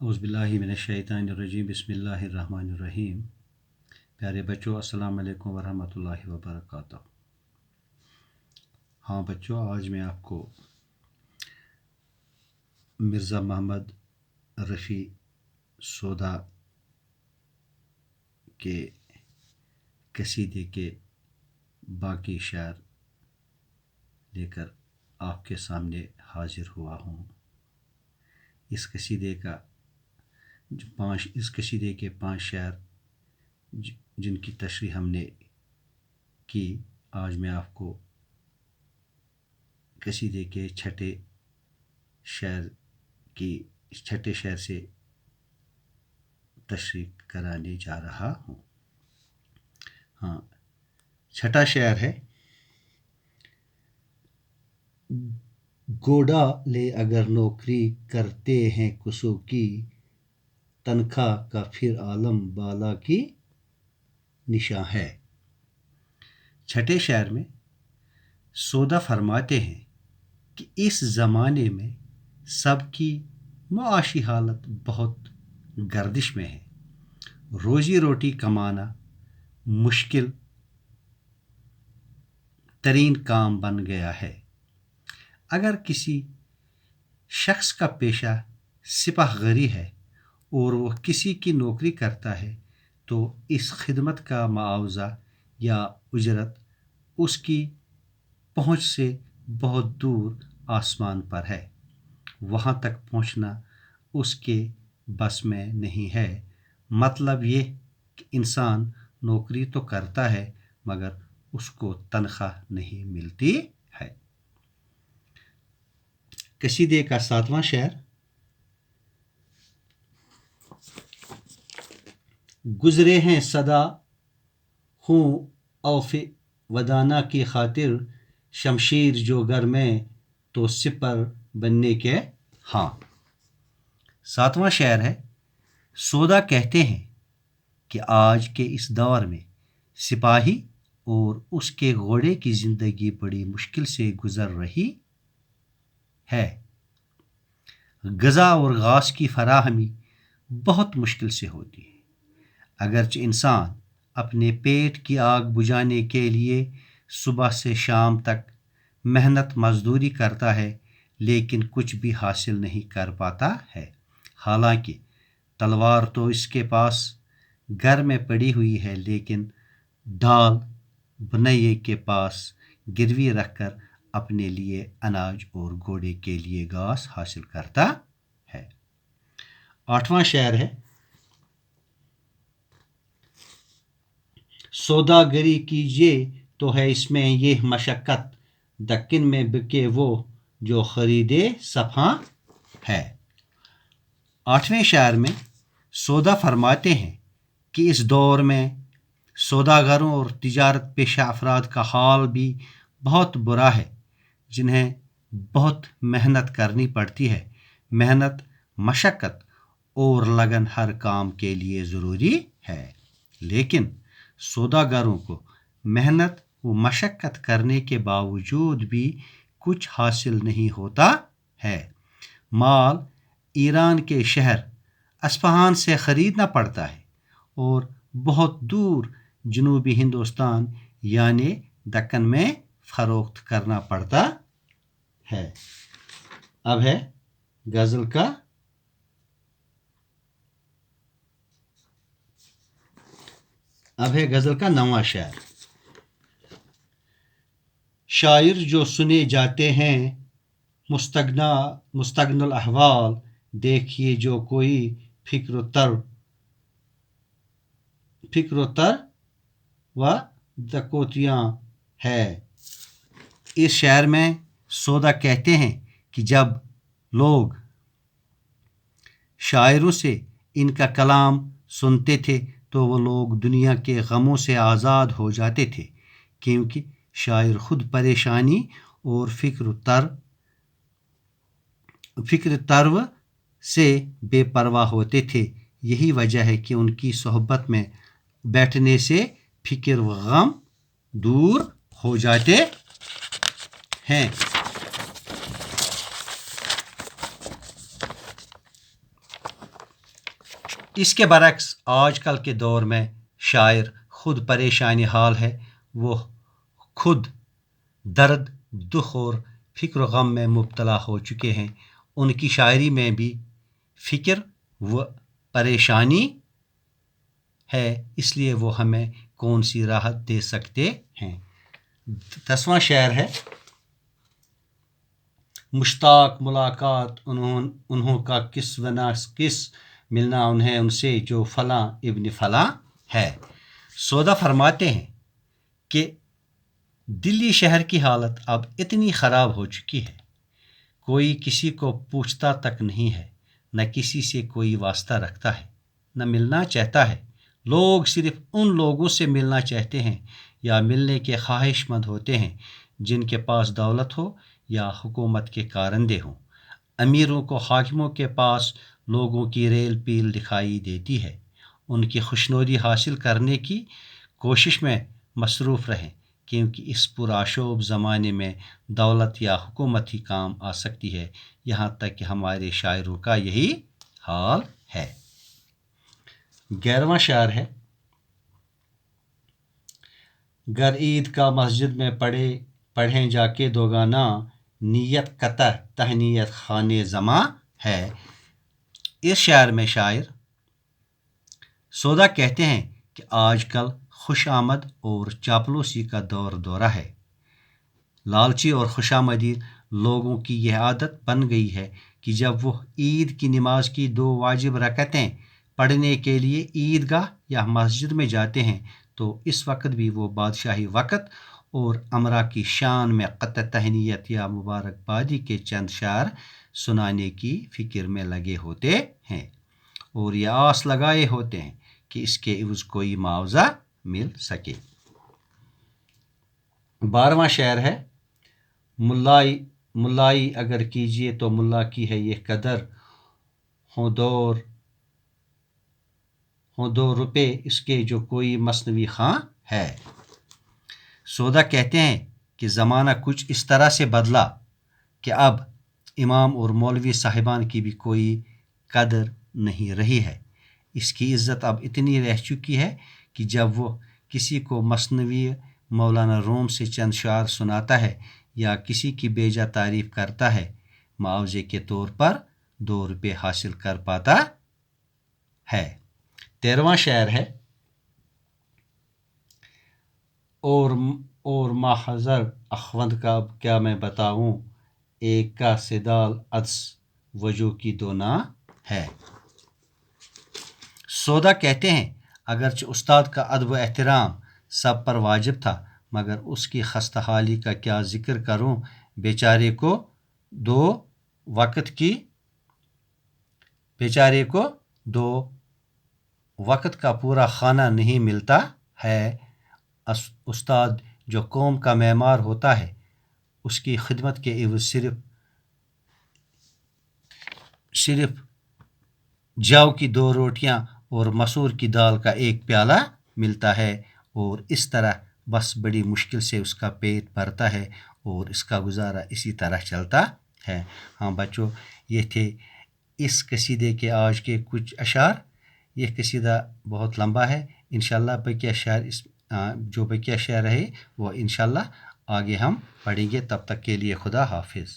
اعوذ باللہ من الشیطان الرجیم بسم اللہ الرحمن الرحیم۔ پیارے بچوں، السلام علیکم ورحمۃ اللہ وبرکاتہ۔ ہاں بچوں، آج میں آپ کو مرزا محمد رفیع سودا کے قصیدے کے باقی شعر لے کر آپ کے سامنے حاضر ہوا ہوں۔ اس قصیدے کے 5 شعر جن کی تشریح ہم نے کی، آج میں آپ کو قصیدے کے چھٹے شعر سے تشریح کرانے جا رہا ہوں۔ ہاں، چھٹا شعر ہے: گوڑا لے اگر نوکری کرتے ہیں کسو کی، تنخواہ کا پھر عالم بالا کی نشاں ہے۔ چھٹے شعر میں سودا فرماتے ہیں کہ اس زمانے میں سب کی معاشی حالت بہت گردش میں ہے، روزی روٹی کمانا مشکل ترین کام بن گیا ہے۔ اگر کسی شخص کا پیشہ سپاہ گری ہے اور وہ کسی کی نوکری کرتا ہے تو اس خدمت کا معاوضہ یا اجرت اس کی پہنچ سے بہت دور آسمان پر ہے، وہاں تک پہنچنا اس کے بس میں نہیں ہے۔ مطلب یہ کہ انسان نوکری تو کرتا ہے مگر اس کو تنخواہ نہیں ملتی ہے۔ قصیدے کا 7واں شعر: گزرے ہیں صدا ہوں اوف ودانا کی خاطر، شمشیر جو گھر میں تو سپر بننے کے ہاں۔ 7واں شعر ہے: سودا کہتے ہیں کہ آج کے اس دور میں سپاہی اور اس کے گھوڑے کی زندگی بڑی مشکل سے گزر رہی ہے۔ غذا اور گھاس کی فراہمی بہت مشکل سے ہوتی ہے۔ اگرچہ انسان اپنے پیٹ کی آگ بجھانے کے لیے صبح سے شام تک محنت مزدوری کرتا ہے لیکن کچھ بھی حاصل نہیں کر پاتا ہے۔ حالانکہ تلوار تو اس کے پاس گھر میں پڑی ہوئی ہے، لیکن ڈھال بنیے کے پاس گروی رکھ کر اپنے لیے اناج اور گھوڑے کے لیے گھاس حاصل کرتا ہے۔ 8واں شعر ہے: سوداگری کیجیے تو ہے اس میں یہ مشقت، دکن میں بکے وہ جو خریدے صفحہ ہے۔ 8ویں شعر میں سودا فرماتے ہیں کہ اس دور میں سوداگروں اور تجارت پیشہ افراد کا حال بھی بہت برا ہے، جنہیں بہت محنت کرنی پڑتی ہے۔ محنت، مشقت اور لگن ہر کام کے لیے ضروری ہے، لیکن سوداگروں کو محنت و مشقت کرنے کے باوجود بھی کچھ حاصل نہیں ہوتا ہے۔ مال ایران کے شہر اصفہان سے خریدنا پڑتا ہے اور بہت دور جنوبی ہندوستان یعنی دکن میں فروخت کرنا پڑتا ہے۔ اب ہے غزل کا 9واں شعر: شاعر جو سنے جاتے ہیں مستغنی الاحوال، دیکھیے جو کوئی فکر و تر و دکوتیاں ہے۔ اس شعر میں سودا کہتے ہیں کہ جب لوگ شاعروں سے ان کا کلام سنتے تھے تو وہ لوگ دنیا کے غموں سے آزاد ہو جاتے تھے، کیونکہ شاعر خود پریشانی اور فکر ترو سے بے پرواہ ہوتے تھے۔ یہی وجہ ہے کہ ان کی صحبت میں بیٹھنے سے فکر و غم دور ہو جاتے ہیں۔ اس کے برعکس آج کل کے دور میں شاعر خود پریشانی حال ہے، وہ خود درد، دکھ اور فکر و غم میں مبتلا ہو چکے ہیں، ان کی شاعری میں بھی فکر و پریشانی ہے، اس لیے وہ ہمیں کون سی راحت دے سکتے ہیں۔ 10واں شعر ہے، مشتاق ملاقات انہوں کا کس وناس کس، ملنا انہیں ان سے جو فلاں ابن فلاں ہے۔ سودا فرماتے ہیں کہ دلی شہر کی حالت اب اتنی خراب ہو چکی ہے، کوئی کسی کو پوچھتا تک نہیں ہے، نہ کسی سے کوئی واسطہ رکھتا ہے، نہ ملنا چاہتا ہے۔ لوگ صرف ان لوگوں سے ملنا چاہتے ہیں یا ملنے کے خواہش مند ہوتے ہیں جن کے پاس دولت ہو یا حکومت کے کارندے ہوں۔ امیروں کو حاکموں کے پاس لوگوں کی ریل پیل دکھائی دیتی ہے، ان کی خوشنودی حاصل کرنے کی کوشش میں مصروف رہیں، کیونکہ اس پرآشوب زمانے میں دولت یا حکومت ہی کام آ سکتی ہے۔ یہاں تک کہ ہمارے شاعروں کا یہی حال ہے۔ 11واں شعر ہے، گر عید کا مسجد میں پڑھیں جا کے دوگانا، نیت قطع تہنیت خانے زماں ہے۔ اس شعر میں شاعر سودا کہتے ہیں کہ آج کل خوش آمد اور چاپلوسی کا دورہ ہے۔ لالچی اور خوش آمدی لوگوں کی یہ عادت بن گئی ہے کہ جب وہ عید کی نماز کی 2 واجب رکعتیں پڑھنے کے لیے عیدگاہ یا مسجد میں جاتے ہیں تو اس وقت بھی وہ بادشاہی وقت اور امرا کی شان میں قطع تہنیت یا مبارکبادی کے چند شعر سنانے کی فکر میں لگے ہوتے ہیں، اور یہ آس لگائے ہوتے ہیں کہ اس کے عوض کوئی معاوضہ مل سکے۔ 12واں شعر ہے، ملائی اگر کیجیے تو ملا کی ہے یہ قدر، ہوں 2 روپے اس کے جو کوئی مثنوی خواں ہے۔ سودا کہتے ہیں کہ زمانہ کچھ اس طرح سے بدلا کہ اب امام اور مولوی صاحبان کی بھی کوئی قدر نہیں رہی ہے۔ اس کی عزت اب اتنی رہ چکی ہے کہ جب وہ کسی کو مثنوی مولانا روم سے چند شعر سناتا ہے یا کسی کی بیجا تعریف کرتا ہے، معاوضے کے طور پر 2 روپے حاصل کر پاتا ہے۔ 13واں شعر ہے، اور محضر اخوند کا اب کیا میں بتاؤں، ایک کا سدال عدس وجو کی 2 نا ہے۔ سودا کہتے ہیں اگرچہ استاد کا ادب و احترام سب پر واجب تھا، مگر اس کی خستہ حالی کا کیا ذکر کروں، بیچارے کو 2 وقت کا پورا کھانا نہیں ملتا ہے۔ استاد جو قوم کا معمار ہوتا ہے، اس کی خدمت کے عوض صرف جاؤ کی 2 روٹیاں اور مسور کی دال کا 1 پیالہ ملتا ہے، اور اس طرح بس بڑی مشکل سے اس کا پیٹ بھرتا ہے اور اس کا گزارا اسی طرح چلتا ہے۔ ہاں بچوں، یہ تھے اس قصیدے کے آج کے کچھ اشعار۔ یہ قصیدہ بہت لمبا ہے، انشاءاللہ بقیہ اشعار جو بقیہ اشعار رہے وہ انشاءاللہ آگے ہم پڑھیں گے۔ تب تک کے لیے خدا حافظ۔